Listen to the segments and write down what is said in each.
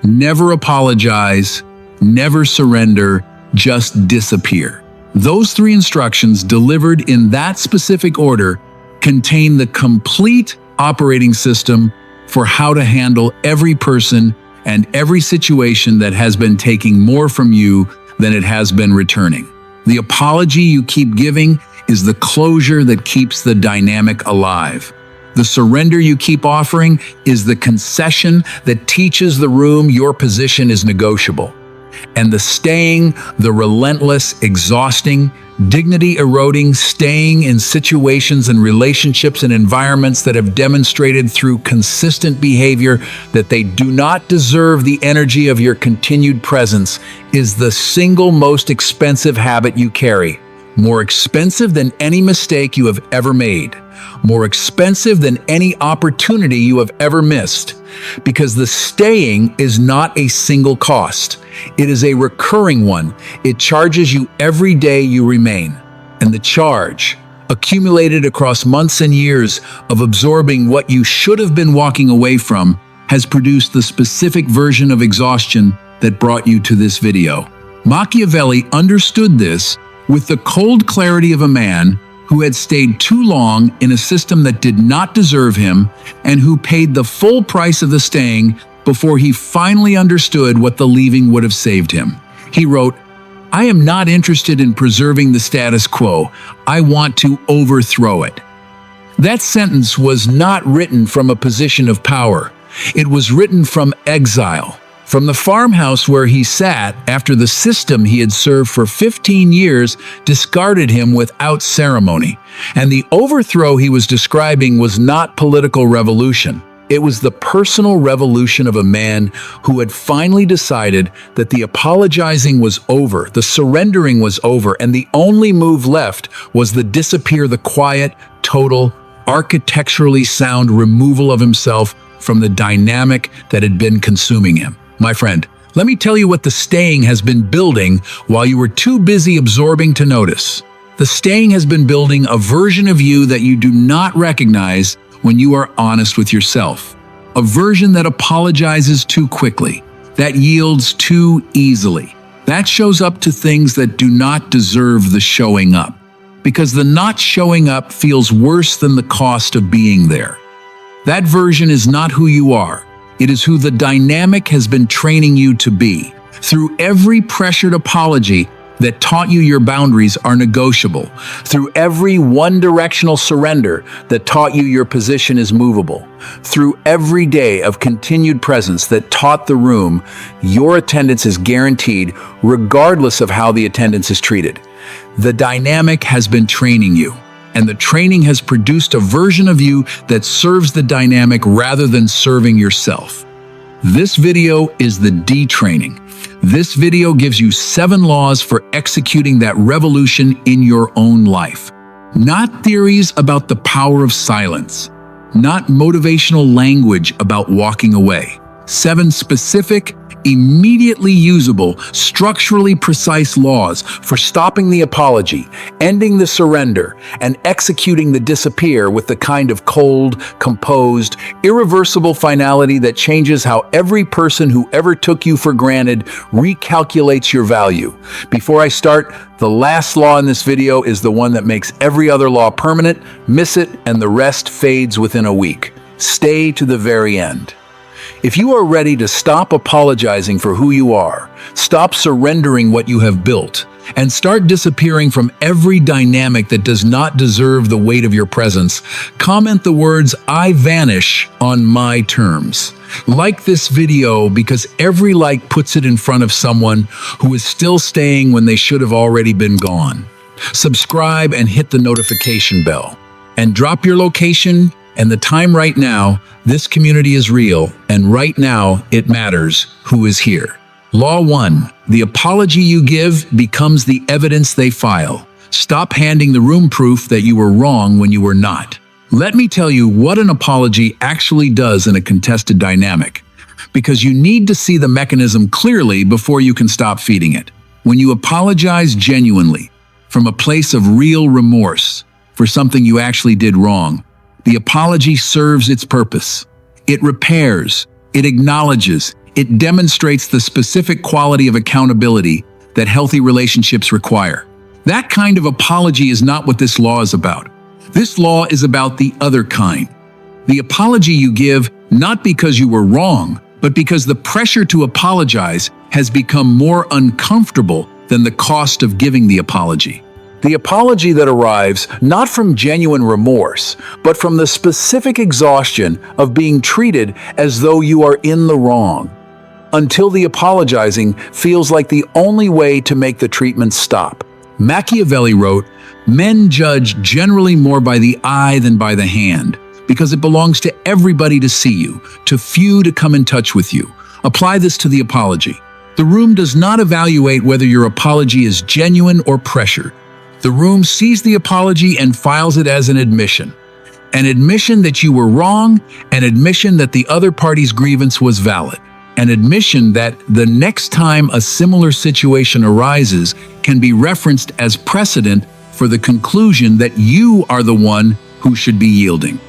Never apologize, never surrender, just disappear. Those three instructions, delivered in that specific order, contain the complete operating system for how to handle every person and every situation that has been taking more from you than it has been returning. The apology you keep giving is the closure that keeps the dynamic alive. The surrender you keep offering is the concession that teaches the room your position is negotiable. And the staying, the relentless, exhausting, dignity-eroding staying in situations and relationships and environments that have demonstrated through consistent behavior that they do not deserve the energy of your continued presence is the single most expensive habit you carry. More expensive than any mistake you have ever made. More expensive than any opportunity you have ever missed. Because the staying is not a single cost. It is a recurring one. It charges you every day you remain. And the charge, accumulated across months and years of absorbing what you should have been walking away from, has produced the specific version of exhaustion that brought you to this video. Machiavelli understood this with the cold clarity of a man who had stayed too long in a system that did not deserve him and who paid the full price of the staying before he finally understood what the leaving would have saved him. He wrote, "I am not interested in preserving the status quo. I want to overthrow it." That sentence was not written from a position of power. It was written from exile, from the farmhouse where he sat after the system he had served for 15 years discarded him without ceremony. And the overthrow he was describing was not political revolution. It was the personal revolution of a man who had finally decided that the apologizing was over, the surrendering was over, and the only move left was the quiet, total, architecturally sound removal of himself from the dynamic that had been consuming him. My friend, let me tell you what the staying has been building while you were too busy absorbing to notice. The staying has been building a version of you that you do not recognize when you are honest with yourself. A version that apologizes too quickly, that yields too easily, that shows up to things that do not deserve the showing up. Because the not showing up feels worse than the cost of being there. That version is not who you are. It is who the dynamic has been training you to be. Through every pressured apology that taught you your boundaries are negotiable. Through every one-directional surrender that taught you your position is movable. Through every day of continued presence that taught the room your attendance is guaranteed regardless of how the attendance is treated. The dynamic has been training you. And the training has produced a version of you that serves the dynamic rather than serving yourself. This video is the detraining. This video gives you 7 laws for executing that revolution in your own life. Not theories about the power of silence. Not motivational language about walking away. 7 specific, immediately usable, structurally precise laws for stopping the apology, ending the surrender, and executing the disappear with the kind of cold, composed, irreversible finality that changes how every person who ever took you for granted recalculates your value. Before I start, the last law in this video is the one that makes every other law permanent. Miss it, and the rest fades within a week. Stay to the very end. If you are ready to stop apologizing for who you are, stop surrendering what you have built, and start disappearing from every dynamic that does not deserve the weight of your presence, comment the words "I vanish" on my terms. Like this video because every like puts it in front of someone who is still staying when they should have already been gone. Subscribe and hit the notification bell. And drop your location and the time right now. This community is real, and right now it matters who is here. Law 1. The apology you give becomes the evidence they file. Stop handing the room proof that you were wrong when you were not. Let me tell you what an apology actually does in a contested dynamic, because you need to see the mechanism clearly before you can stop feeding it. When you apologize genuinely, from a place of real remorse for something you actually did wrong, the apology serves its purpose. It repairs, it acknowledges, It demonstrates the specific quality of accountability that healthy relationships require. That kind of apology is not what this law is about. This law is about the other kind. The apology you give not because you were wrong, but because the pressure to apologize has become more uncomfortable than the cost of giving the apology. The apology that arrives not from genuine remorse, but from the specific exhaustion of being treated as though you are in the wrong, until the apologizing feels like the only way to make the treatment stop. Machiavelli wrote, "Men judge generally more by the eye than by the hand, because it belongs to everybody to see you, to few to come in touch with you." Apply this to the apology. The room does not evaluate whether your apology is genuine or pressured. The room sees the apology and files it as an admission that you were wrong, an admission that the other party's grievance was valid, an admission that the next time a similar situation arises can be referenced as precedent for the conclusion that you are the one who should be yielding.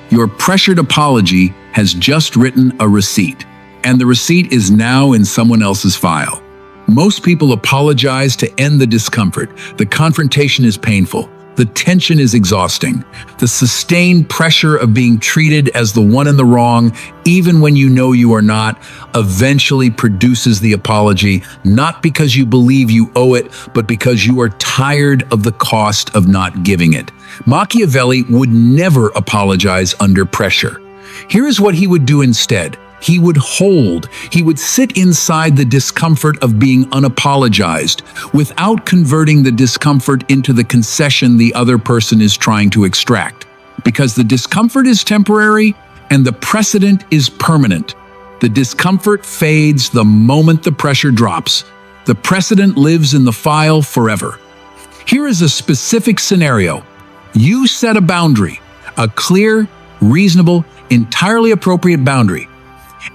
Your pressured apology has just written a receipt, and the receipt is now in someone else's file. Most people apologize to end the discomfort. The confrontation is painful. The tension is exhausting. The sustained pressure of being treated as the one in the wrong, even when you know you are not, eventually produces the apology, not because you believe you owe it, but because you are tired of the cost of not giving it. Machiavelli would never apologize under pressure. Here is what he would do instead. He would hold. He would sit inside the discomfort of being unapologized without converting the discomfort into the concession the other person is trying to extract. Because the discomfort is temporary and the precedent is permanent. The discomfort fades the moment the pressure drops. The precedent lives in the file forever. Here is a specific scenario. You set a boundary, a clear, reasonable, entirely appropriate boundary.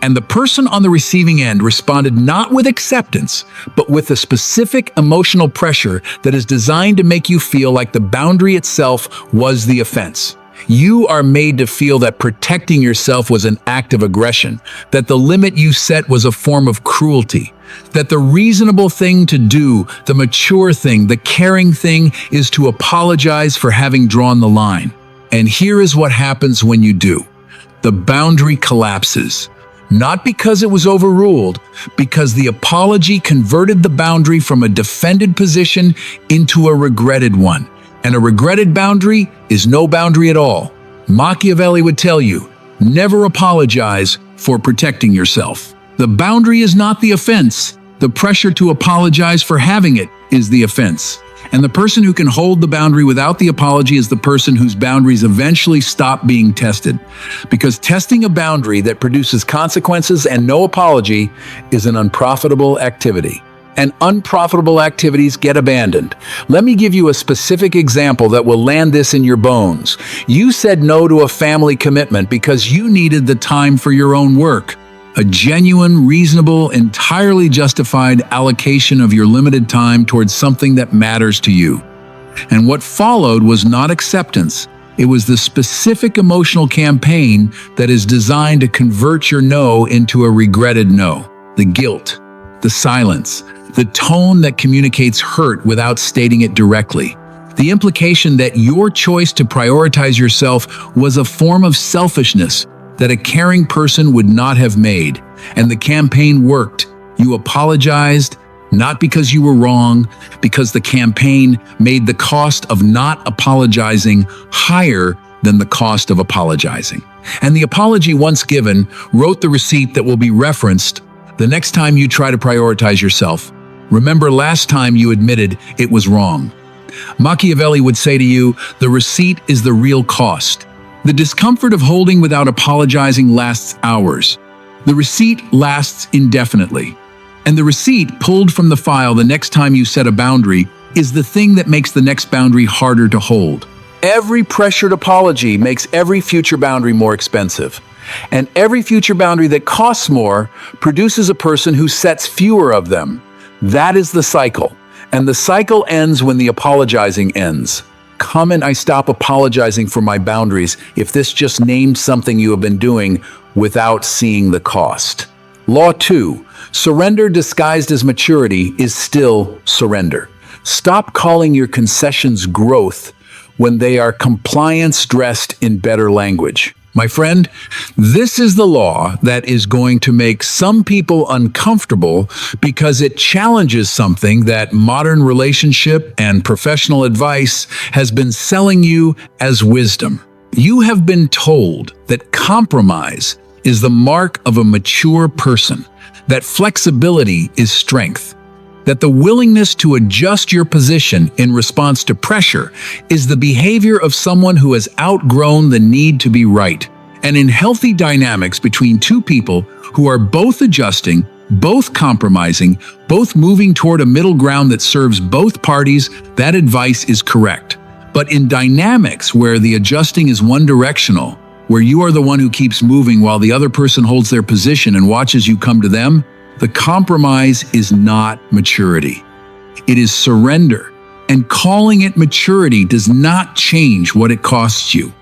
And the person on the receiving end responded not with acceptance, but with a specific emotional pressure that is designed to make you feel like the boundary itself was the offense. You are made to feel that protecting yourself was an act of aggression, that the limit you set was a form of cruelty, that the reasonable thing to do, the mature thing, the caring thing is to apologize for having drawn the line. And here is what happens when you do. The boundary collapses. Not because it was overruled, because the apology converted the boundary from a defended position into a regretted one. And a regretted boundary is no boundary at all. Machiavelli would tell you, never apologize for protecting yourself. The boundary is not the offense. The pressure to apologize for having it is the offense. And the person who can hold the boundary without the apology is the person whose boundaries eventually stop being tested. Because testing a boundary that produces consequences and no apology is an unprofitable activity. And unprofitable activities get abandoned. Let me give you a specific example that will land this in your bones. You said no to a family commitment because you needed the time for your own work. A genuine, reasonable, entirely justified allocation of your limited time towards something that matters to you. And what followed was not acceptance. It was the specific emotional campaign that is designed to convert your no into a regretted no. The guilt, the silence, the tone that communicates hurt without stating it directly. The implication that your choice to prioritize yourself was a form of selfishness that a caring person would not have made. And the campaign worked. You apologized, not because you were wrong, because the campaign made the cost of not apologizing higher than the cost of apologizing. And the apology once given wrote the receipt that will be referenced the next time you try to prioritize yourself. Remember last time you admitted it was wrong. Machiavelli would say to you, the receipt is the real cost. The discomfort of holding without apologizing lasts hours. The receipt lasts indefinitely. And the receipt pulled from the file the next time you set a boundary is the thing that makes the next boundary harder to hold. Every pressured apology makes every future boundary more expensive. And every future boundary that costs more produces a person who sets fewer of them. That is the cycle. And the cycle ends when the apologizing ends. Comment I stop apologizing for my boundaries if this just named something you have been doing without seeing the cost. Law 2. Surrender disguised as maturity is still surrender. Stop calling your concessions growth when they are compliance dressed in better language. My friend, this is the law that is going to make some people uncomfortable because it challenges something that modern relationship and professional advice has been selling you as wisdom. You have been told that compromise is the mark of a mature person, that flexibility is strength, that the willingness to adjust your position in response to pressure is the behavior of someone who has outgrown the need to be right. And in healthy dynamics between two people who are both adjusting, both compromising, both moving toward a middle ground that serves both parties, that advice is correct. But in dynamics where the adjusting is one-directional, where you are the one who keeps moving while the other person holds their position and watches you come to them, the compromise is not maturity. It is surrender, and calling it maturity does not change what it costs you.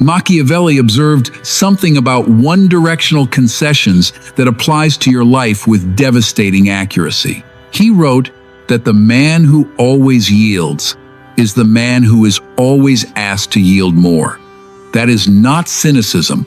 Machiavelli observed something about one-directional concessions that applies to your life with devastating accuracy. He wrote that the man who always yields is the man who is always asked to yield more. That is not cynicism.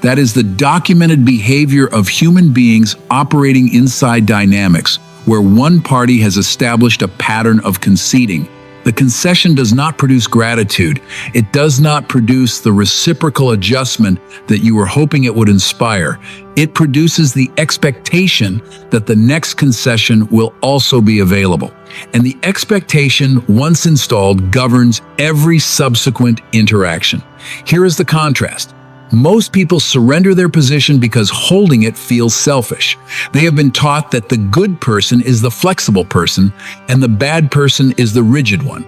That is the documented behavior of human beings operating inside dynamics where one party has established a pattern of conceding. The concession does not produce gratitude. It does not produce the reciprocal adjustment that you were hoping it would inspire. It produces the expectation that the next concession will also be available. And the expectation, once installed, governs every subsequent interaction. Here is the contrast. Most people surrender their position because holding it feels selfish. They have been taught that the good person is the flexible person and the bad person is the rigid one.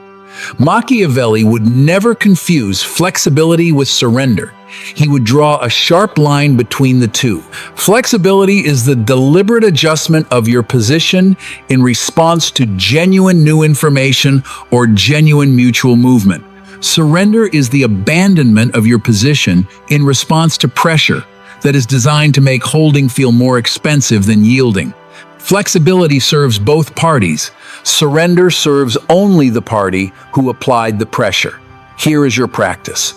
Machiavelli would never confuse flexibility with surrender. He would draw a sharp line between the two. Flexibility is the deliberate adjustment of your position in response to genuine new information or genuine mutual movement. Surrender is the abandonment of your position in response to pressure that is designed to make holding feel more expensive than yielding. Flexibility serves both parties. Surrender serves only the party who applied the pressure. Here is your practice.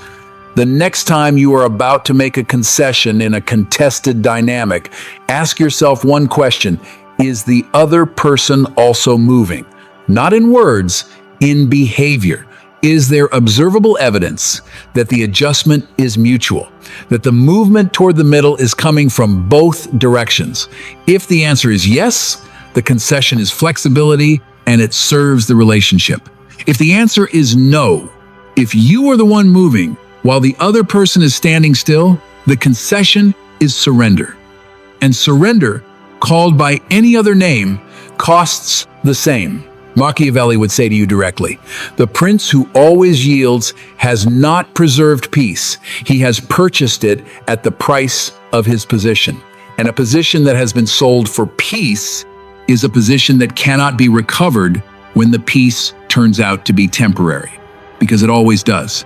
The next time you are about to make a concession in a contested dynamic, ask yourself one question: is the other person also moving? Not in words, in behavior. Is there observable evidence that the adjustment is mutual, that the movement toward the middle is coming from both directions? If the answer is yes, the concession is flexibility and it serves the relationship. If the answer is no, if you are the one moving while the other person is standing still, the concession is surrender. And surrender, called by any other name, costs the same. Machiavelli would say to you directly, the prince who always yields has not preserved peace. He has purchased it at the price of his position. And a position that has been sold for peace is a position that cannot be recovered when the peace turns out to be temporary, because it always does.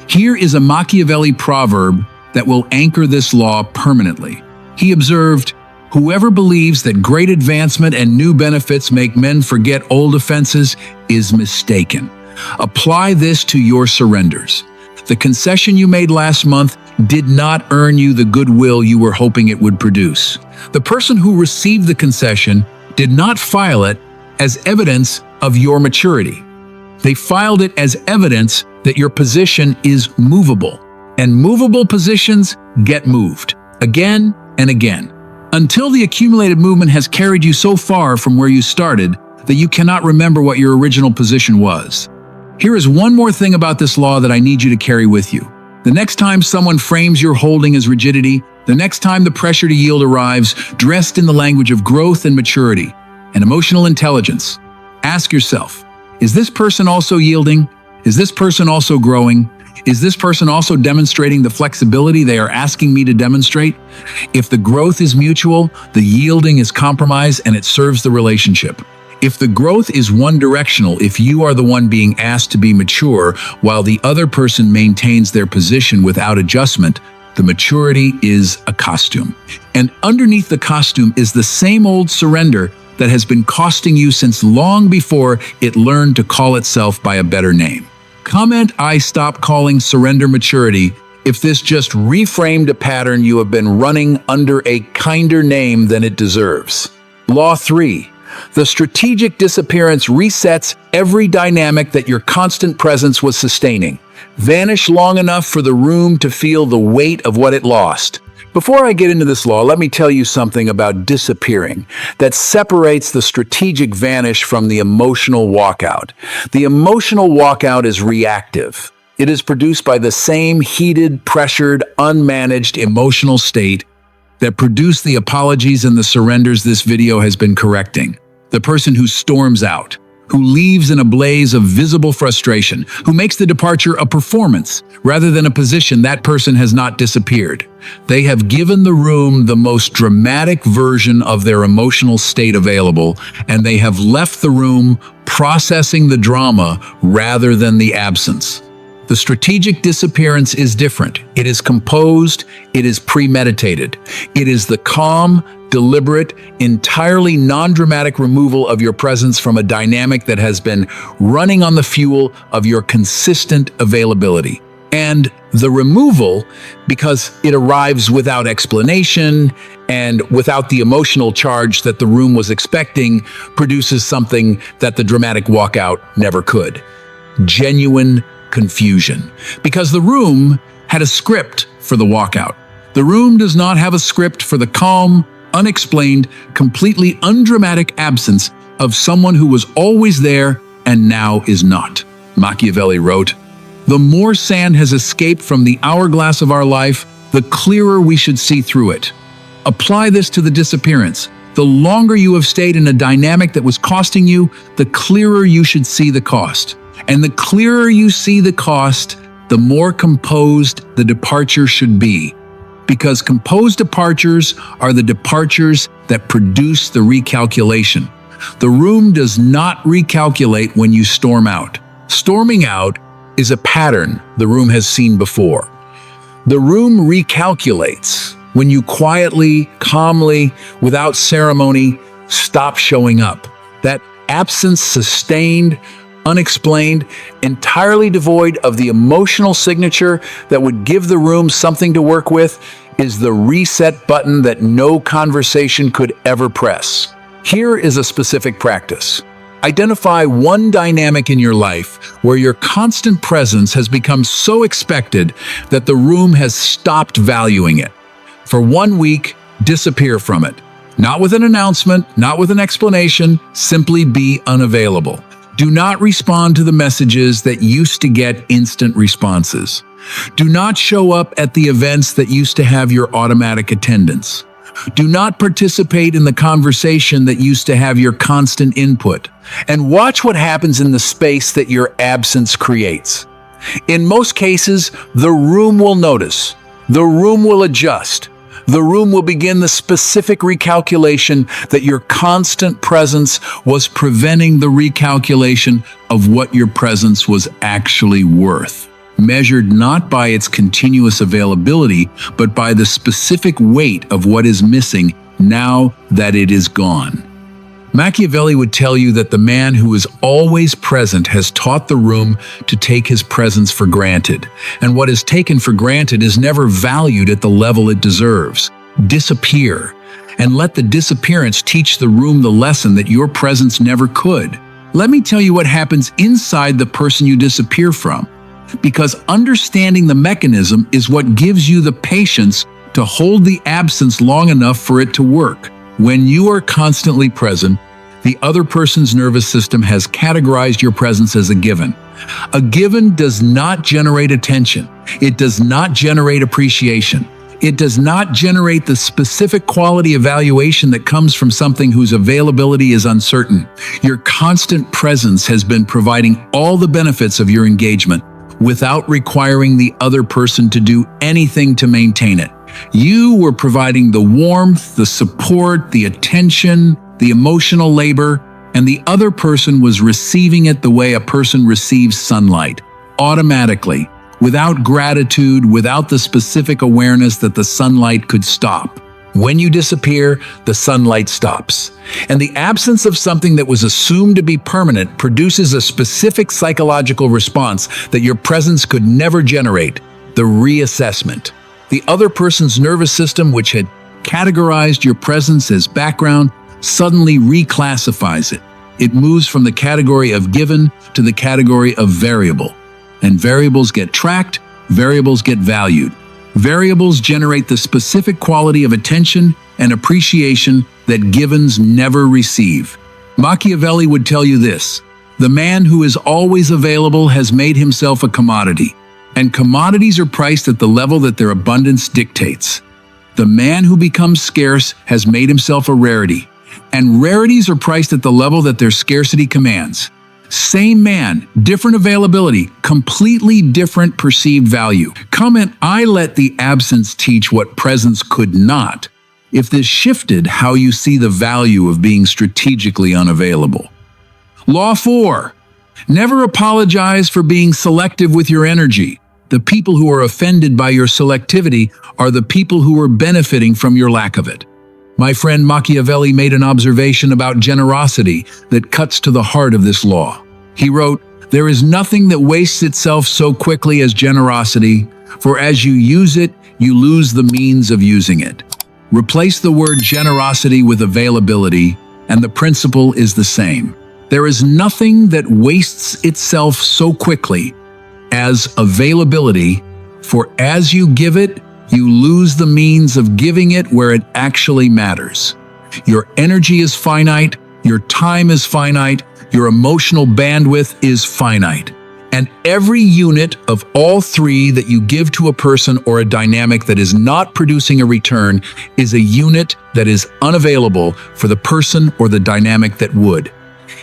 Here is a Machiavelli proverb that will anchor this law permanently. He observed, "Whoever believes that great advancement and new benefits make men forget old offenses is mistaken." Apply this to your surrenders. The concession you made last month did not earn you the goodwill you were hoping it would produce. The person who received the concession did not file it as evidence of your maturity. They filed it as evidence that your position is movable, and movable positions get moved again and again, until the accumulated movement has carried you so far from where you started that you cannot remember what your original position was. Here is one more thing about this law that I need you to carry with you. The next time someone frames your holding as rigidity, the next time the pressure to yield arrives, dressed in the language of growth and maturity and emotional intelligence, ask yourself, is this person also yielding? Is this person also growing? Is this person also demonstrating the flexibility they are asking me to demonstrate? If the growth is mutual, the yielding is compromise and it serves the relationship. If the growth is one-directional, if you are the one being asked to be mature while the other person maintains their position without adjustment, The maturity is a costume. And underneath the costume is the same old surrender that has been costing you since long before it learned to call itself by a better name. Comment "I stop calling surrender maturity" if this just reframed a pattern you have been running under a kinder name than it deserves. Law 3. The strategic disappearance resets every dynamic that your constant presence was sustaining. Vanish long enough for the room to feel the weight of what it lost. Before I get into this law, let me tell you something about disappearing that separates the strategic vanish from the emotional walkout. The emotional walkout is reactive. It is produced by the same heated, pressured, unmanaged emotional state that produced the apologies and the surrenders this video has been correcting. The person who storms out, who leaves in a blaze of visible frustration, who makes the departure a performance rather than a position, that person has not disappeared. They have given the room the most dramatic version of their emotional state available, and they have left the room processing the drama rather than the absence. The strategic disappearance is different. It is composed, it is premeditated. It is the calm, deliberate, entirely non-dramatic removal of your presence from a dynamic that has been running on the fuel of your consistent availability. And the removal, because it arrives without explanation and without the emotional charge that the room was expecting, produces something that the dramatic walkout never could. Genuine confusion. Because the room had a script for the walkout. The room does not have a script for the calm, unexplained, completely undramatic absence of someone who was always there and now is not. Machiavelli wrote, "The more sand has escaped from the hourglass of our life, the clearer we should see through it." Apply this to the disappearance. The longer you have stayed in a dynamic that was costing you, the clearer you should see the cost. And the clearer you see the cost, the more composed the departure should be. Because composed departures are the departures that produce the recalculation. The room does not recalculate when you storm out. Storming out is a pattern the room has seen before. The room recalculates when you quietly, calmly, without ceremony, stop showing up. That absence, sustained, unexplained, entirely devoid of the emotional signature that would give the room something to work with, is the reset button that no conversation could ever press. Here is a specific practice. Identify one dynamic in your life where your constant presence has become so expected that the room has stopped valuing it. For 1 week, disappear from it. Not with an announcement, not with an explanation, simply be unavailable. Do not respond to the messages that used to get instant responses. Do not show up at the events that used to have your automatic attendance. Do not participate in the conversation that used to have your constant input. And watch what happens in the space that your absence creates. In most cases, the room will notice. The room will adjust. The room will begin the specific recalculation that your constant presence was preventing the recalculation of what your presence was actually worth, measured not by its continuous availability, but by the specific weight of what is missing now that it is gone. Machiavelli would tell you that the man who is always present has taught the room to take his presence for granted, and what is taken for granted is never valued at the level it deserves. Disappear, and let the disappearance teach the room the lesson that your presence never could. Let me tell you what happens inside the person you disappear from, because understanding the mechanism is what gives you the patience to hold the absence long enough for it to work. When you are constantly present, the other person's nervous system has categorized your presence as a given. A given does not generate attention. It does not generate appreciation. It does not generate the specific quality evaluation that comes from something whose availability is uncertain. Your constant presence has been providing all the benefits of your engagement without requiring the other person to do anything to maintain it. You were providing the warmth, the support, the attention, the emotional labor, and the other person was receiving it the way a person receives sunlight, automatically, without gratitude, without the specific awareness that the sunlight could stop. When you disappear, the sunlight stops. And the absence of something that was assumed to be permanent produces a specific psychological response that your presence could never generate: the reassessment. The other person's nervous system, which had categorized your presence as background, suddenly reclassifies it. It moves from the category of given to the category of variable. And variables get tracked, variables get valued. Variables generate the specific quality of attention and appreciation that givens never receive. Machiavelli would tell you this: the man who is always available has made himself a commodity, and commodities are priced at the level that their abundance dictates. The man who becomes scarce has made himself a rarity, and rarities are priced at the level that their scarcity commands. Same man, different availability, completely different perceived value. Comment: I let the absence teach what presence could not. If this shifted how you see the value of being strategically unavailable. Law 4. Never apologize for being selective with your energy. The people who are offended by your selectivity are the people who are benefiting from your lack of it. My friend Machiavelli made an observation about generosity that cuts to the heart of this law. He wrote, "There is nothing that wastes itself so quickly as generosity, for as you use it, you lose the means of using it." Replace the word generosity with availability, and the principle is the same. There is nothing that wastes itself so quickly as availability, for as you give it, you lose the means of giving it where it actually matters. Your energy is finite, your time is finite, your emotional bandwidth is finite. And every unit of all three that you give to a person or a dynamic that is not producing a return is a unit that is unavailable for the person or the dynamic that would.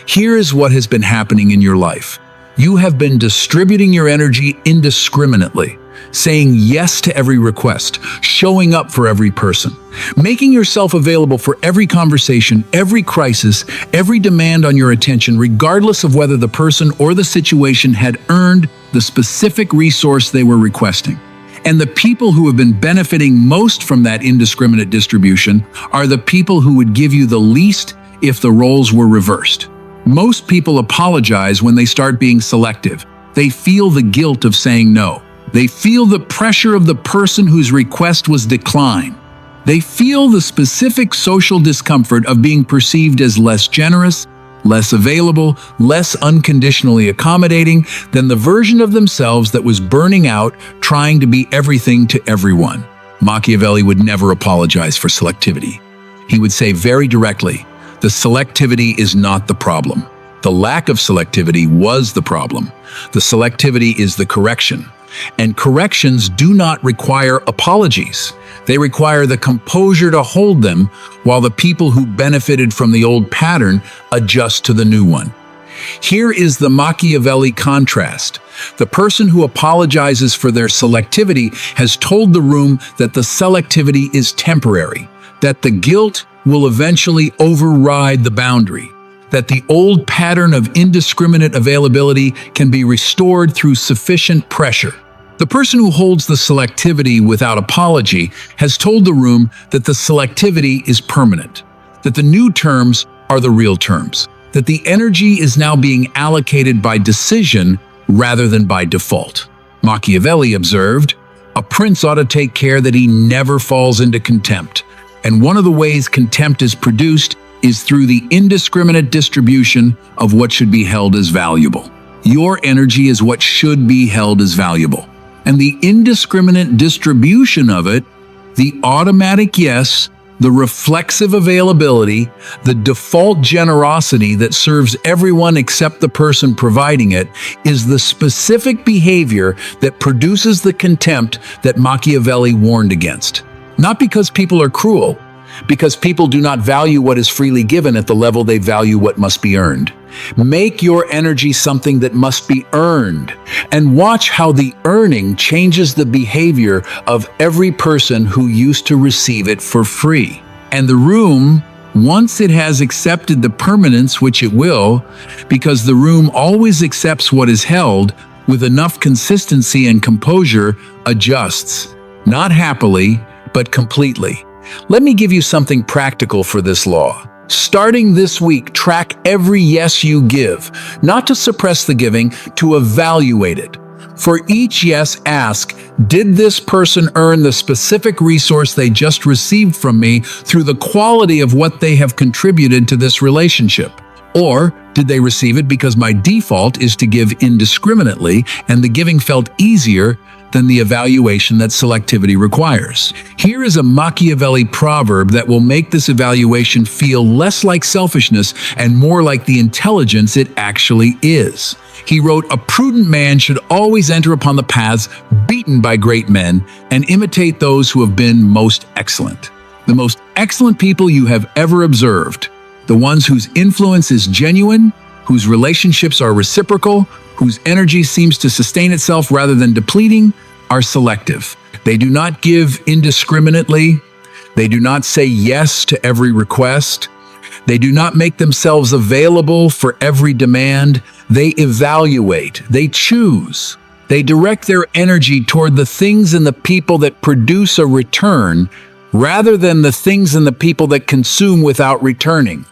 Here is what has been happening in your life. You have been distributing your energy indiscriminately, saying yes to every request, showing up for every person, making yourself available for every conversation, every crisis, every demand on your attention, regardless of whether the person or the situation had earned the specific resource they were requesting. And the people who have been benefiting most from that indiscriminate distribution are the people who would give you the least if the roles were reversed. Most people apologize when they start being selective. They feel the guilt of saying no. They feel the pressure of the person whose request was declined. They feel the specific social discomfort of being perceived as less generous, less available, less unconditionally accommodating than the version of themselves that was burning out, trying to be everything to everyone. Machiavelli would never apologize for selectivity. He would say very directly, the selectivity is not the problem. The lack of selectivity was the problem. The selectivity is the correction. And corrections do not require apologies. They require the composure to hold them while the people who benefited from the old pattern adjust to the new one. Here is the Machiavelli contrast. The person who apologizes for their selectivity has told the room that the selectivity is temporary, that the guilt will eventually override the boundary, that the old pattern of indiscriminate availability can be restored through sufficient pressure. The person who holds the selectivity without apology has told the room that the selectivity is permanent, that the new terms are the real terms, that the energy is now being allocated by decision rather than by default. Machiavelli observed, "A prince ought to take care that he never falls into contempt. And one of the ways contempt is produced is through the indiscriminate distribution of what should be held as valuable. Your energy is what should be held as valuable. And the indiscriminate distribution of it, the automatic yes, the reflexive availability, the default generosity that serves everyone except the person providing it, is the specific behavior that produces the contempt that Machiavelli warned against. Not because people are cruel, because people do not value what is freely given at the level they value what must be earned. Make your energy something that must be earned, and watch how the earning changes the behavior of every person who used to receive it for free. And the room, once it has accepted the permanence, which it will, because the room always accepts what is held, with enough consistency and composure, adjusts. Not happily, but completely. Let me give you something practical for this law. Starting this week, track every yes you give, not to suppress the giving, to evaluate it. For each yes, ask, did this person earn the specific resource they just received from me through the quality of what they have contributed to this relationship? Or did they receive it because my default is to give indiscriminately and the giving felt easier than the evaluation that selectivity requires? Here is a Machiavelli proverb that will make this evaluation feel less like selfishness and more like the intelligence it actually is. He wrote, "A prudent man should always enter upon the paths beaten by great men and imitate those who have been most excellent." The most excellent people you have ever observed, the ones whose influence is genuine, whose relationships are reciprocal, whose energy seems to sustain itself rather than depleting, are selective. They do not give indiscriminately. They do not say yes to every request. They do not make themselves available for every demand. They evaluate. They choose. They direct their energy toward the things and the people that produce a return rather than the things and the people that consume without returning.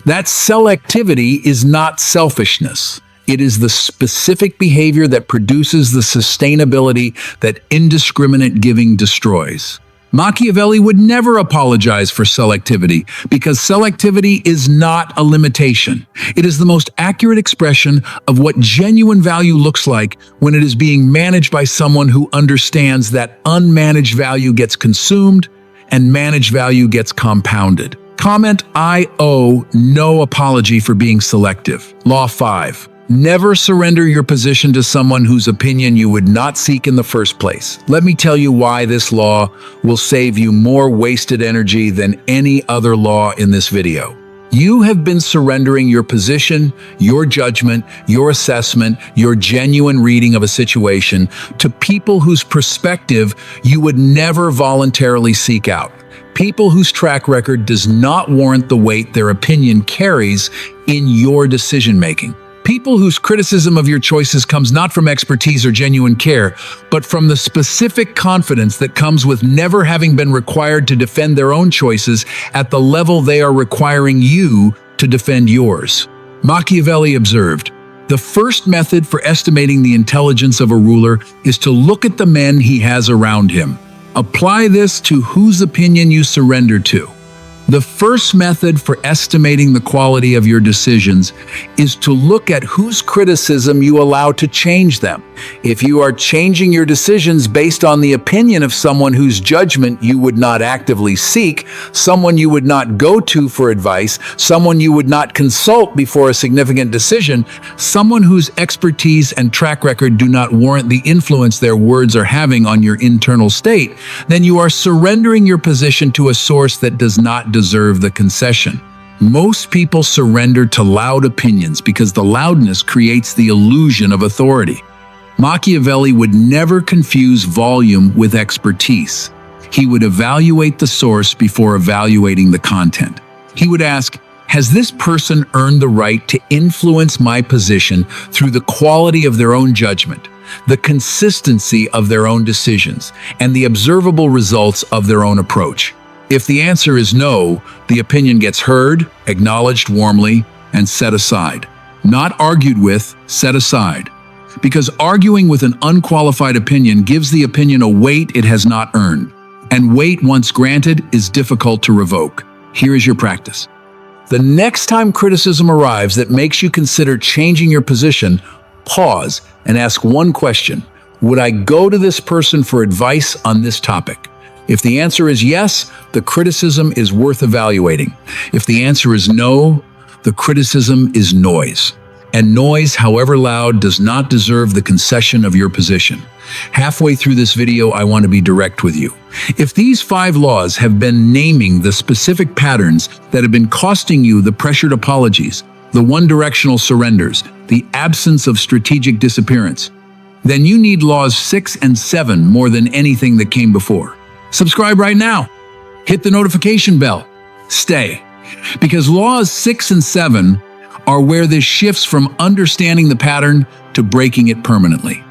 That selectivity is not selfishness. It is the specific behavior that produces the sustainability that indiscriminate giving destroys. Machiavelli would never apologize for selectivity because selectivity is not a limitation. It is the most accurate expression of what genuine value looks like when it is being managed by someone who understands that unmanaged value gets consumed and managed value gets compounded. Comment, I owe no apology for being selective. Law 5. Never surrender your position to someone whose opinion you would not seek in the first place. Let me tell you why this law will save you more wasted energy than any other law in this video. You have been surrendering your position, your judgment, your assessment, your genuine reading of a situation to people whose perspective you would never voluntarily seek out. People whose track record does not warrant the weight their opinion carries in your decision-making. People whose criticism of your choices comes not from expertise or genuine care, but from the specific confidence that comes with never having been required to defend their own choices at the level they are requiring you to defend yours. Machiavelli observed, "The first method for estimating the intelligence of a ruler is to look at the men he has around him. Apply this to whose opinion you surrender to. The first method for estimating the quality of your decisions is to look at whose criticism you allow to change them. If you are changing your decisions based on the opinion of someone whose judgment you would not actively seek, someone you would not go to for advice, someone you would not consult before a significant decision, someone whose expertise and track record do not warrant the influence their words are having on your internal state, then you are surrendering your position to a source that does not deserve the concession." Most people surrender to loud opinions because the loudness creates the illusion of authority. Machiavelli would never confuse volume with expertise. He would evaluate the source before evaluating the content. He would ask, has this person earned the right to influence my position through the quality of their own judgment, the consistency of their own decisions, and the observable results of their own approach? If the answer is no, the opinion gets heard, acknowledged warmly, and set aside. Not argued with, set aside. Because arguing with an unqualified opinion gives the opinion a weight it has not earned. And weight once granted is difficult to revoke. Here is your practice. The next time criticism arrives that makes you consider changing your position, pause and ask one question. Would I go to this person for advice on this topic? If the answer is yes, the criticism is worth evaluating. If the answer is no, the criticism is noise. And noise, however loud, does not deserve the concession of your position. Halfway through this video, I want to be direct with you. If these 5 laws have been naming the specific patterns that have been costing you the pressured apologies, the one-directional surrenders, the absence of strategic disappearance, then you need laws 6 and 7 more than anything that came before. Subscribe right now. Hit the notification bell. Stay. Because laws 6 and 7 are where this shifts from understanding the pattern to breaking it permanently.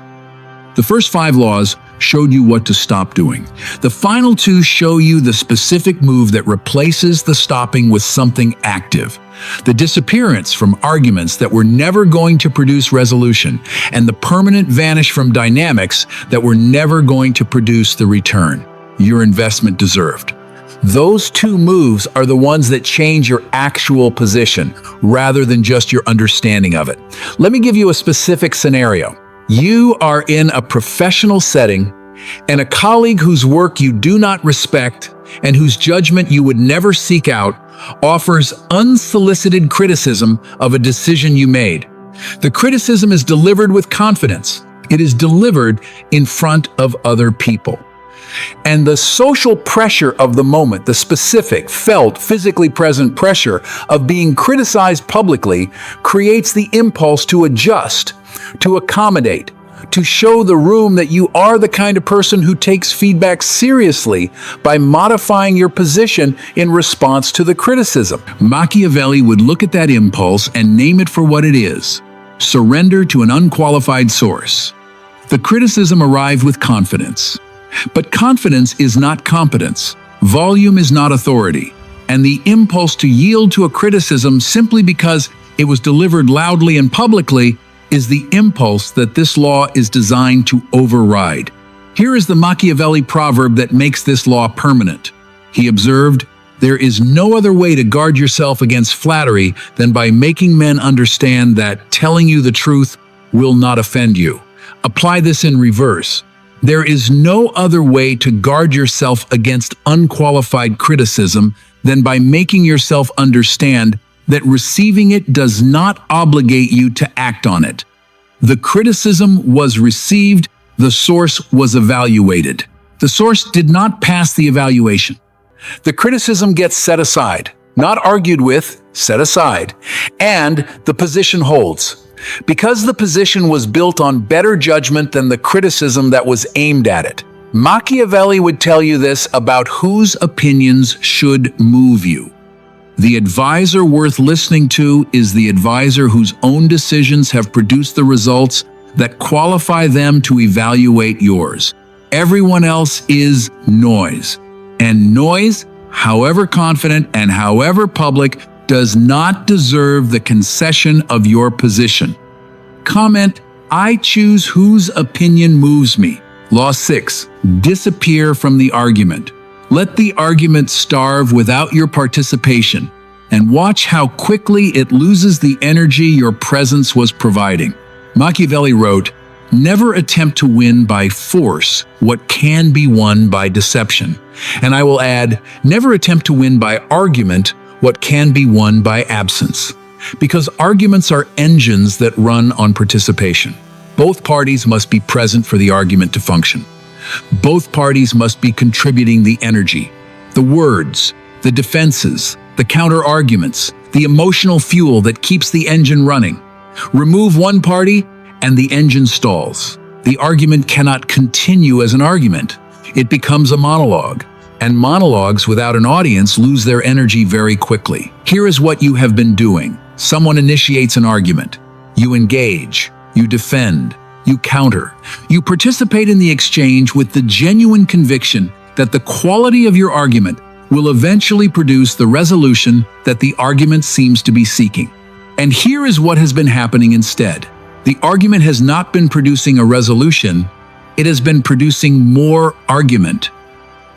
The first 5 laws showed you what to stop doing. The final 2 show you the specific move that replaces the stopping with something active. The disappearance from arguments that were never going to produce resolution, and the permanent vanish from dynamics that were never going to produce the return your investment deserved. Those 2 moves are the ones that change your actual position, rather than just your understanding of it. Let me give you a specific scenario. You are in a professional setting, and a colleague whose work you do not respect and whose judgment you would never seek out offers unsolicited criticism of a decision you made. The criticism is delivered with confidence. It is delivered in front of other people. And the social pressure of the moment, the specific, felt, physically present pressure of being criticized publicly, creates the impulse to adjust, to accommodate, to show the room that you are the kind of person who takes feedback seriously by modifying your position in response to the criticism. Machiavelli would look at that impulse and name it for what it is: surrender to an unqualified source. The criticism arrived with confidence. But confidence is not competence. Volume is not authority. And the impulse to yield to a criticism simply because it was delivered loudly and publicly is the impulse that this law is designed to override. Here is the Machiavelli proverb that makes this law permanent. He observed, "There is no other way to guard yourself against flattery than by making men understand that telling you the truth will not offend you." Apply this in reverse. There is no other way to guard yourself against unqualified criticism than by making yourself understand that receiving it does not obligate you to act on it. The criticism was received, the source was evaluated. The source did not pass the evaluation. The criticism gets set aside, not argued with, set aside, and the position holds. Because the position was built on better judgment than the criticism that was aimed at it. Machiavelli would tell you this about whose opinions should move you. The advisor worth listening to is the advisor whose own decisions have produced the results that qualify them to evaluate yours. Everyone else is noise. And noise, however confident and however public, does not deserve the concession of your position. Comment, "I choose whose opinion moves me." Law 6, disappear from the argument. Let the argument starve without your participation, and watch how quickly it loses the energy your presence was providing. Machiavelli wrote, "Never attempt to win by force what can be won by deception." And I will add, never attempt to win by argument what can be won by absence. Because arguments are engines that run on participation. Both parties must be present for the argument to function. Both parties must be contributing the energy, the words, the defenses, the counter-arguments, the emotional fuel that keeps the engine running. Remove one party, and the engine stalls. The argument cannot continue as an argument. It becomes a monologue. And monologues without an audience lose their energy very quickly. Here is what you have been doing. Someone initiates an argument. You engage, you defend, you counter. You participate in the exchange with the genuine conviction that the quality of your argument will eventually produce the resolution that the argument seems to be seeking. And here is what has been happening instead. The argument has not been producing a resolution, it has been producing more argument.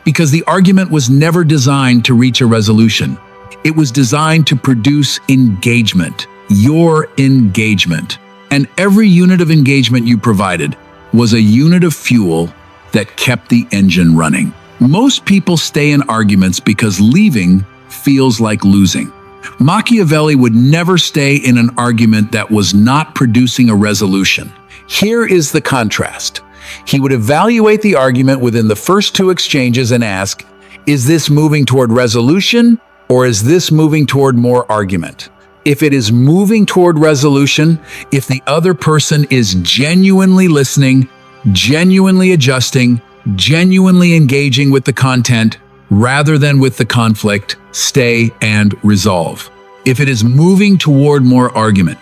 Because the argument was never designed to reach a resolution. It was designed to produce engagement, your engagement. And every unit of engagement you provided was a unit of fuel that kept the engine running. Most people stay in arguments because leaving feels like losing. Machiavelli would never stay in an argument that was not producing a resolution. Here is the contrast. He would evaluate the argument within the first 2 exchanges and ask, is this moving toward resolution or is this moving toward more argument? If it is moving toward resolution, if the other person is genuinely listening, genuinely adjusting, genuinely engaging with the content rather than with the conflict, stay and resolve. if it is moving toward more argument.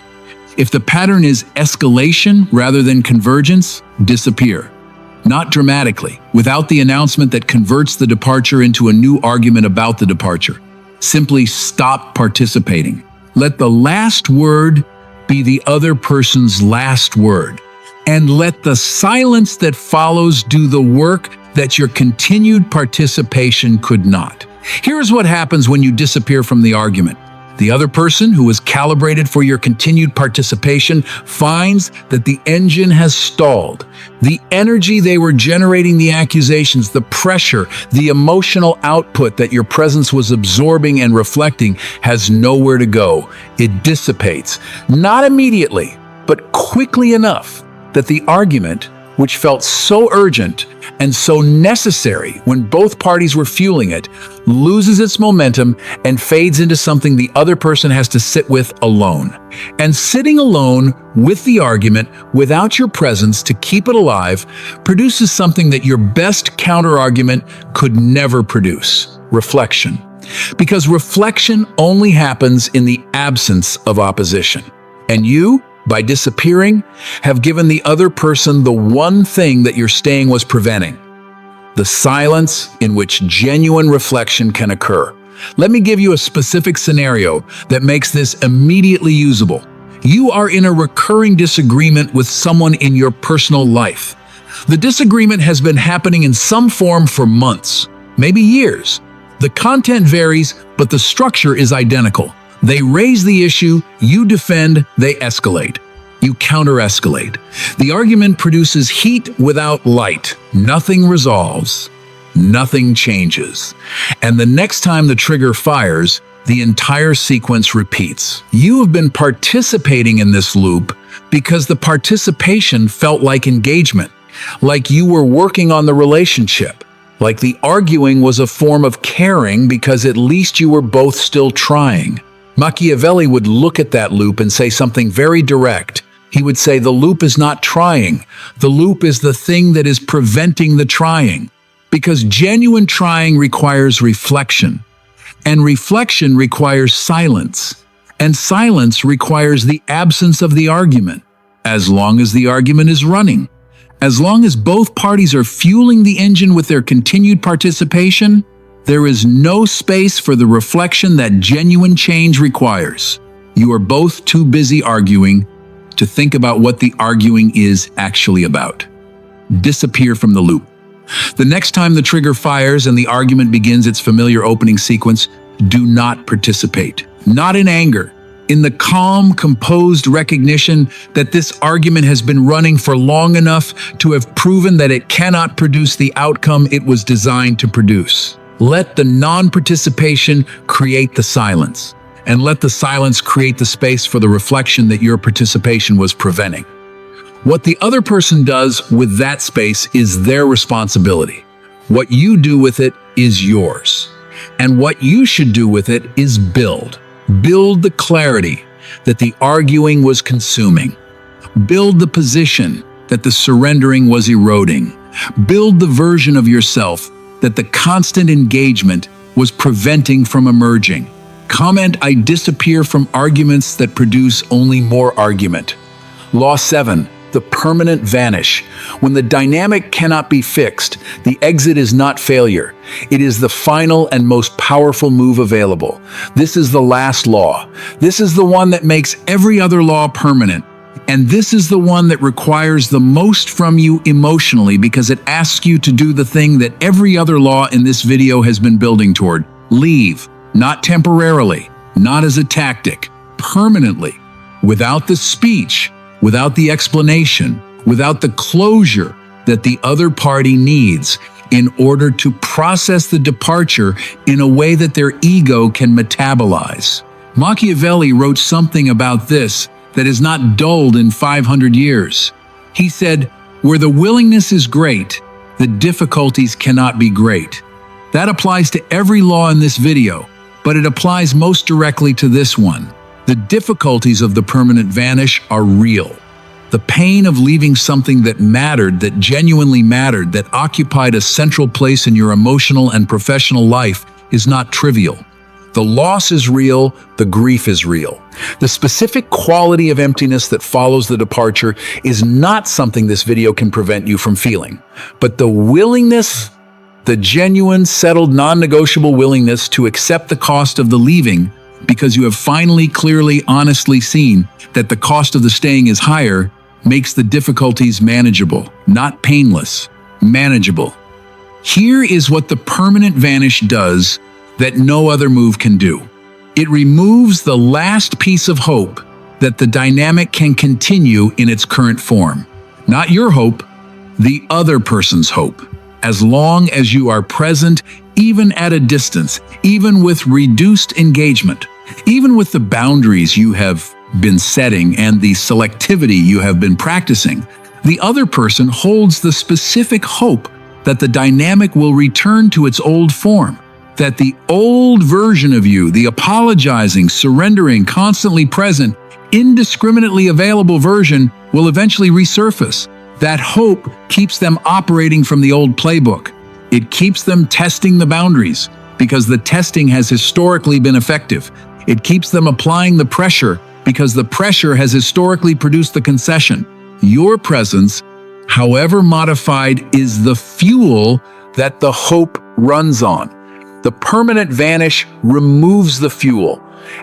If the pattern is escalation rather than convergence, disappear. Not dramatically, without the announcement that converts the departure into a new argument about the departure. Simply stop participating. Let the last word be the other person's last word. And let the silence that follows do the work that your continued participation could not. Here's what happens when you disappear from the argument. The other person, who is calibrated for your continued participation, finds that the engine has stalled. The energy they were generating, the accusations, the pressure, the emotional output that your presence was absorbing and reflecting has nowhere to go. It dissipates, not immediately, but quickly enough that the argument, which felt so urgent and so necessary when both parties were fueling it, loses its momentum and fades into something the other person has to sit with alone. And sitting alone with the argument without your presence to keep it alive produces something that your best counter-argument could never produce: reflection. Because reflection only happens in the absence of opposition. And you, by disappearing, have given the other person the one thing that your staying was preventing: the silence in which genuine reflection can occur. Let me give you a specific scenario that makes this immediately usable. You are in a recurring disagreement with someone in your personal life. The disagreement has been happening in some form for months, maybe years. The content varies, but the structure is identical. They raise the issue, you defend, they escalate. You counter-escalate. The argument produces heat without light. Nothing resolves. Nothing changes. And the next time the trigger fires, the entire sequence repeats. You have been participating in this loop because the participation felt like engagement, like you were working on the relationship, like the arguing was a form of caring because at least you were both still trying. Machiavelli would look at that loop and say something very direct. He would say, the loop is not trying. The loop is the thing that is preventing the trying. Because genuine trying requires reflection. And reflection requires silence. And silence requires the absence of the argument, as long as the argument is running. As long as both parties are fueling the engine with their continued participation, there is no space for the reflection that genuine change requires. You are both too busy arguing to think about what the arguing is actually about. Disappear from the loop. The next time the trigger fires and the argument begins its familiar opening sequence, do not participate. Not in anger. In the calm, composed recognition that this argument has been running for long enough to have proven that it cannot produce the outcome it was designed to produce. Let the non-participation create the silence, and let the silence create the space for the reflection that your participation was preventing. What the other person does with that space is their responsibility. What you do with it is yours. And what you should do with it is build. Build the clarity that the arguing was consuming. Build the position that the surrendering was eroding. Build the version of yourself that the constant engagement was preventing from emerging. Comment, I disappear from arguments that produce only more argument. Law 7, the permanent vanish. When the dynamic cannot be fixed, the exit is not failure. It is the final and most powerful move available. This is the last law. This is the one that makes every other law permanent. And this is the one that requires the most from you emotionally because it asks you to do the thing that every other law in this video has been building toward. Leave, not temporarily, not as a tactic, permanently, without the speech, without the explanation, without the closure that the other party needs in order to process the departure in a way that their ego can metabolize. Machiavelli wrote something about this that is not dulled in 500 years. He said, where the willingness is great, the difficulties cannot be great. That applies to every law in this video, but it applies most directly to this one. The difficulties of the permanent vanish are real. The pain of leaving something that mattered, that genuinely mattered, that occupied a central place in your emotional and professional life is not trivial. The loss is real, the grief is real. The specific quality of emptiness that follows the departure is not something this video can prevent you from feeling, but the willingness, the genuine, settled, non-negotiable willingness to accept the cost of the leaving because you have finally, clearly, honestly seen that the cost of the staying is higher, makes the difficulties manageable, not painless, manageable. Here is what the permanent vanish does that no other move can do. It removes the last piece of hope that the dynamic can continue in its current form. Not your hope, the other person's hope. As long as you are present, even at a distance, even with reduced engagement, even with the boundaries you have been setting and the selectivity you have been practicing, the other person holds the specific hope that the dynamic will return to its old form, that the old version of you, the apologizing, surrendering, constantly present, indiscriminately available version, will eventually resurface. That hope keeps them operating from the old playbook. It keeps them testing the boundaries because the testing has historically been effective. It keeps them applying the pressure because the pressure has historically produced the concession. Your presence, however modified, is the fuel that the hope runs on. The permanent vanish removes the fuel,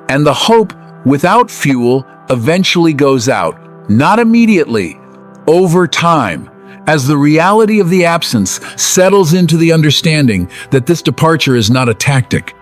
and the hope without fuel eventually goes out, not immediately, over time, as the reality of the absence settles into the understanding that this departure is not a tactic,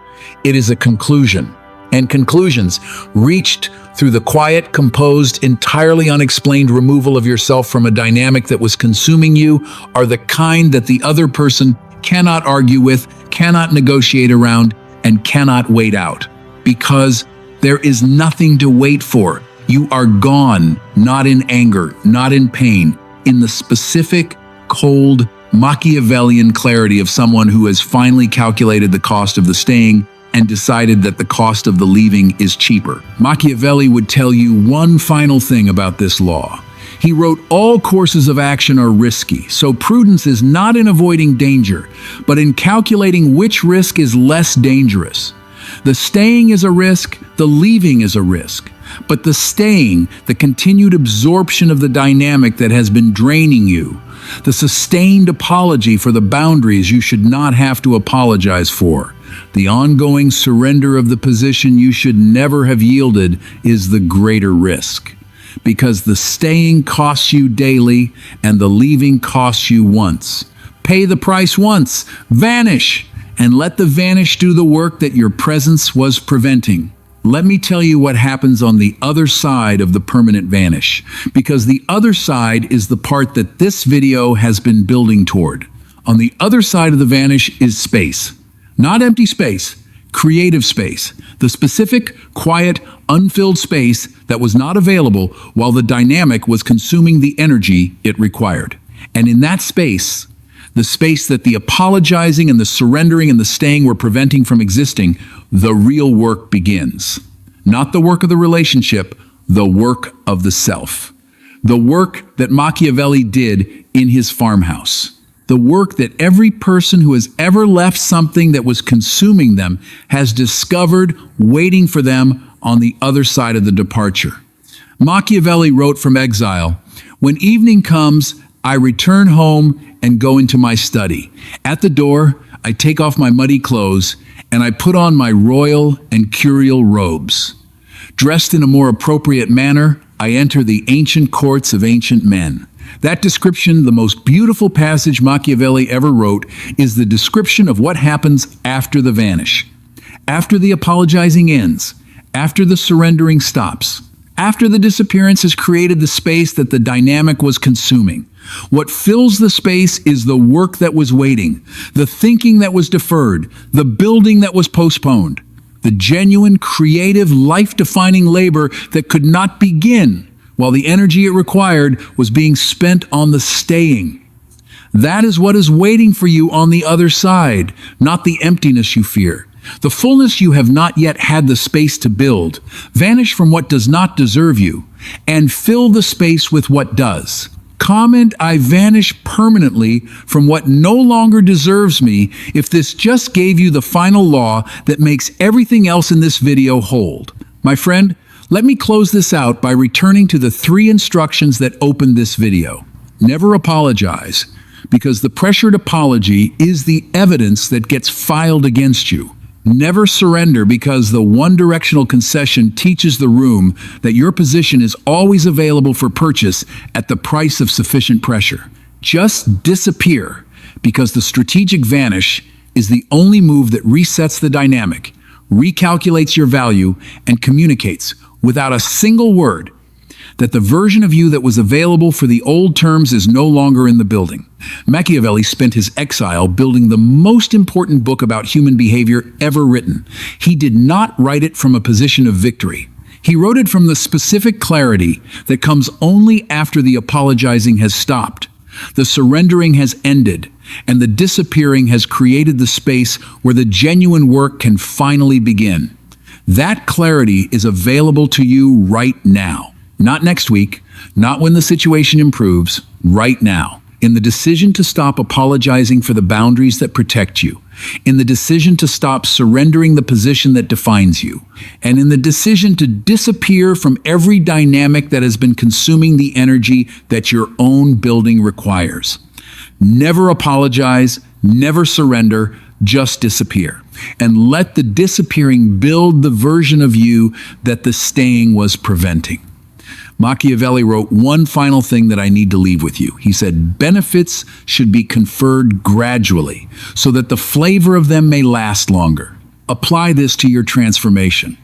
it is a conclusion. And conclusions reached through the quiet, composed, entirely unexplained removal of yourself from a dynamic that was consuming you are the kind that the other person cannot argue with, cannot negotiate around, and cannot wait out. Because there is nothing to wait for. You are gone, not in anger, not in pain, in the specific, cold, Machiavellian clarity of someone who has finally calculated the cost of the staying and decided that the cost of the leaving is cheaper. Machiavelli would tell you one final thing about this law. He wrote, all courses of action are risky, so prudence is not in avoiding danger, but in calculating which risk is less dangerous. The staying is a risk, the leaving is a risk. But the staying, the continued absorption of the dynamic that has been draining you, the sustained apology for the boundaries you should not have to apologize for, the ongoing surrender of the position you should never have yielded is the greater risk. Because the staying costs you daily and the leaving costs you once. Pay the price once, vanish, and let the vanish do the work that your presence was preventing. Let me tell you what happens on the other side of the permanent vanish, because the other side is the part that this video has been building toward. On the other side of the vanish is space. Not empty space, creative space. The specific, quiet, unfilled space that was not available while the dynamic was consuming the energy it required. And in that space, the space that the apologizing and the surrendering and the staying were preventing from existing, the real work begins. Not the work of the relationship, the work of the self. The work that Machiavelli did in his farmhouse. The work that every person who has ever left something that was consuming them has discovered waiting for them on the other side of the departure. Machiavelli wrote from exile, "When evening comes, I return home and go into my study. At the door, I take off my muddy clothes and I put on my royal and curial robes. Dressed in a more appropriate manner, I enter the ancient courts of ancient men." That description, the most beautiful passage Machiavelli ever wrote, is the description of what happens after the vanish. After the apologizing ends, after the surrendering stops, after the disappearance has created the space that the dynamic was consuming. What fills the space is the work that was waiting, the thinking that was deferred, the building that was postponed, the genuine, creative, life-defining labor that could not begin while the energy it required was being spent on the staying. That is what is waiting for you on the other side, not the emptiness you fear. The fullness you have not yet had the space to build. Vanish from what does not deserve you, and fill the space with what does. Comment, "I vanish permanently from what no longer deserves me," if this just gave you the final law that makes everything else in this video hold. My friend, let me close this out by returning to the 3 instructions that opened this video. Never apologize, because the pressured apology is the evidence that gets filed against you. Never surrender, because the one-directional concession teaches the room that your position is always available for purchase at the price of sufficient pressure. Just disappear, because the strategic vanish is the only move that resets the dynamic, recalculates your value, and communicates, without a single word, that the version of you that was available for the old terms is no longer in the building. Machiavelli spent his exile building the most important book about human behavior ever written. He did not write it from a position of victory. He wrote it from the specific clarity that comes only after the apologizing has stopped, the surrendering has ended, and the disappearing has created the space where the genuine work can finally begin. That clarity is available to you right now. Not next week, not when the situation improves, right now. In the decision to stop apologizing for the boundaries that protect you, in the decision to stop surrendering the position that defines you, and in the decision to disappear from every dynamic that has been consuming the energy that your own building requires. Never apologize, never surrender, just disappear. And let the disappearing build the version of you that the staying was preventing. Machiavelli wrote one final thing that I need to leave with you. He said, benefits should be conferred gradually so that the flavor of them may last longer. Apply this to your transformation.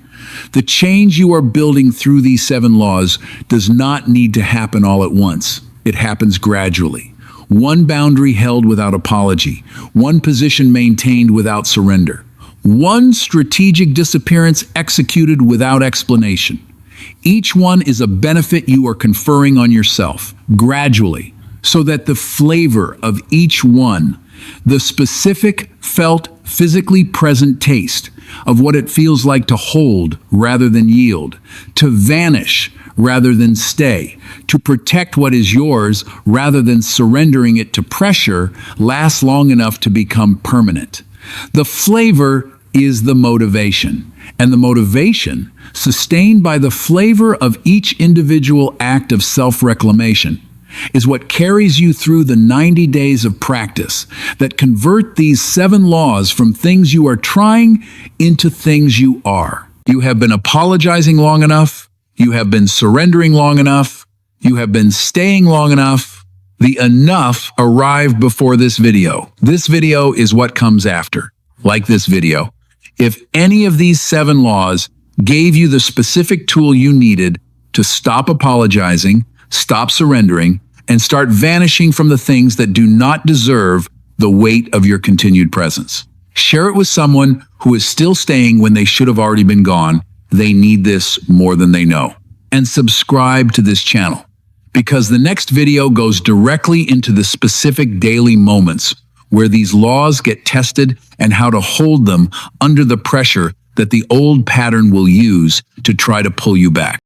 The change you are building through these 7 laws does not need to happen all at once. It happens gradually. One boundary held without apology, one position maintained without surrender, one strategic disappearance executed without explanation. Each one is a benefit you are conferring on yourself, gradually, so that the flavor of each one, the specific, felt, physically present taste of what it feels like to hold rather than yield, to vanish rather than stay, to protect what is yours rather than surrendering it to pressure, lasts long enough to become permanent. The flavor is the motivation, and the motivation, sustained by the flavor of each individual act of self-reclamation, is what carries you through the 90 days of practice that convert these 7 laws from things you are trying into things you are. You have been apologizing long enough. You have been surrendering long enough. You have been staying long enough. The enough arrived before this video. This video is what comes after, like this video. If any of these 7 laws gave you the specific tool you needed to stop apologizing, stop surrendering, and start vanishing from the things that do not deserve the weight of your continued presence. Share it with someone who is still staying when they should have already been gone. They need this more than they know. And subscribe to this channel, because the next video goes directly into the specific daily moments where these laws get tested and how to hold them under the pressure that the old pattern will use to try to pull you back.